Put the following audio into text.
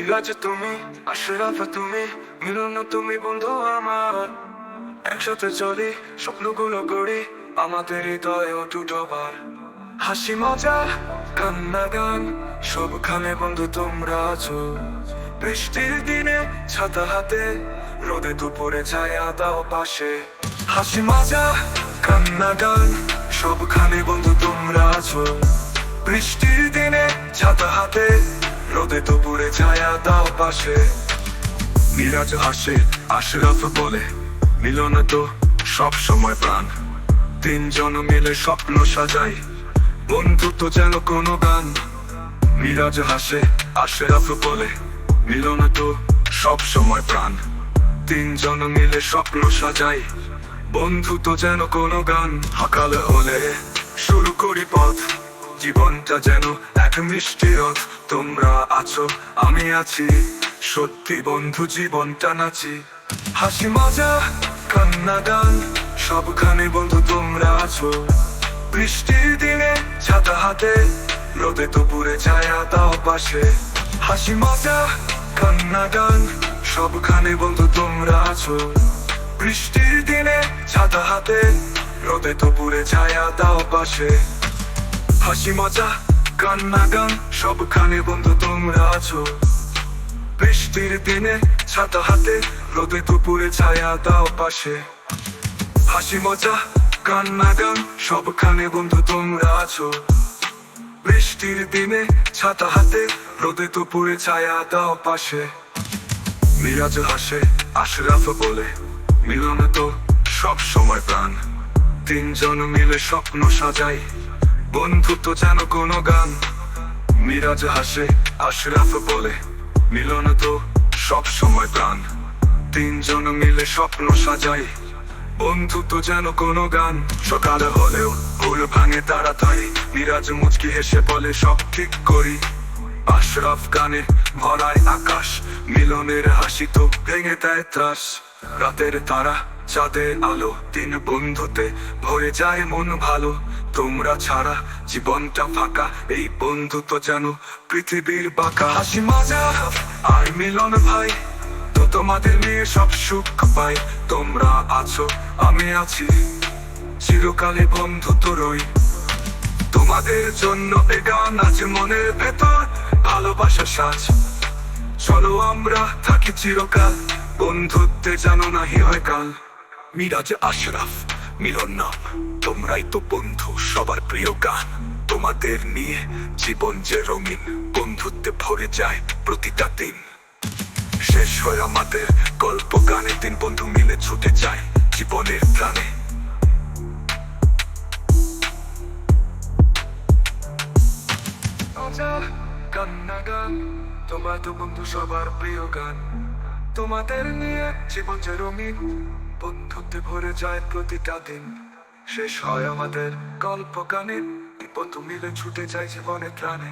ইলাজ তুমি, আশরাফ তুমি, মিলন তুমি বন্ধু আমার। একসাথে চলি, স্বপ্নগুলো গড়ি, আমাদের হৃদয়ে অটুট বার। হাসি মজা, কান্না গান, সবখানে বন্ধু তোমরা আছো। বৃষ্টির দিনে ছাতা হাতে, রোদে দুপুরে ছায়া দাও পাশে। হাসি মজা, কান্না গান, সবখানে বন্ধু তোমরা আছো। বৃষ্টির দিনে ছাতা হাতে, রোদে দুপুরে ছায়া দাও পাশে। মিরাজ হাসে, আশরাফ বলে, মিলন তো সব সময় প্রাণ। তিনজন মিলে স্বপ্ন সাজাই, বন্ধুত্ব যেন কোনো গান। মিরাজ হাসে, আশরাফ বলে, মিলন তো সব সময় প্রাণ। তিনজন মিলে স্বপ্ন সাজাই, বন্ধুত্ব যেন কোনো গান। সকাল হলে শুরু করি পথ, জীবনটা যেন এক মিষ্টি রথ। তোমরা আছো, আমি আছি, সত্যি বন্ধু জীবনটা নাচি। হাসি মজা, কান্না গান, সবখানে বন্ধু তোমরা আছো। বৃষ্টির দিনে ছাতা হাতে, রোদে দুপুরে ছায়া দাও পাশে। হাসি মজা, কান্না গান, সবখানে বন্ধু তোমরা আছো। বৃষ্টির দিনে ছাতা হাতে, রোদে দুপুরে ছায়া দাও পাশে। হাসি মজা, কান্না গান, সবখানে বন্ধু তোমরা আছো। বৃষ্টির দিনে ছাতা হাতে, রোদে দুপুরে ছায়া দাও পাশে। হাসি মজা, কান্না গান, সবখানে বন্ধু তোমরা আছো। বৃষ্টির দিনে ছাতা হাতে, রোদে দুপুরে ছায়া দাও পাশে। মিরাজ হাসে, আশরাফ বলে, মিলন তো সব সময় প্রাণ। তিনজন মিলে স্বপ্ন সাজাই, বন্ধুত্ব যেন কোনো গান। মিরাজ হাসে, আশরাফ বলে, মিলন তো সব সময় প্রাণ। তিনজন মিলে স্বপ্ন সাজাই, বন্ধুত্ব যেন কোনো গান। সকাল হলেও ভুল ভাঙে তাড়াতাড়ি, মিরাজ মুচকি হেসে বলে সব ঠিক করি। আশরাফ গানে ভরায় আকাশ, মিলনের হাসি তো ভেঙে দেয় ত্রাস। রাতের তারা, চাঁদের আলো, দিন বন্ধুতে ভরে যায় মন ভালো। তোমরা ছাড়া জীবনটা ফাঁকা, এই বন্ধুত্ব যেন পৃথিবীর বাঁকা। হাসি মজা আর মিলন ভাই, তো তোমাদের নিয়ে সব সুখ পাই। তোমরা আছো, আমি আছি, চিরকালে বন্ধুত্ব রই। তোমাদের জন্য এ গান আজ মনের ভেতর, ভালোবাসা সাজ। চলো আমরা থাকি চিরকাল, বন্ধুত্বে জানো নাহি হয় কাল। মিরাজ আশরাফ, মিলন নাম, তোমরাই তো বন্ধু, সবার প্রিয় গান। তোমাদের নিয়ে জীবন যে রঙিন, বন্ধুত্বে ভরে যায় প্রতিটা দিন। শেষ হয় আমাদের গল্প গানে, তিন বন্ধু মিলে ছুটে যায় জীবনের প্রাণে। কান্না গান, তোমার তো বন্ধু সবার প্রিয় গান। তোমাদের নিয়ে জীবন যে রঙিন, বন্ধুত্বে ভরে যায় প্রতিটা দিন। শেষ হয় আমাদের গল্প গানে, বন্ধু মিলে ছুটে যায় জীবনের প্রাণে।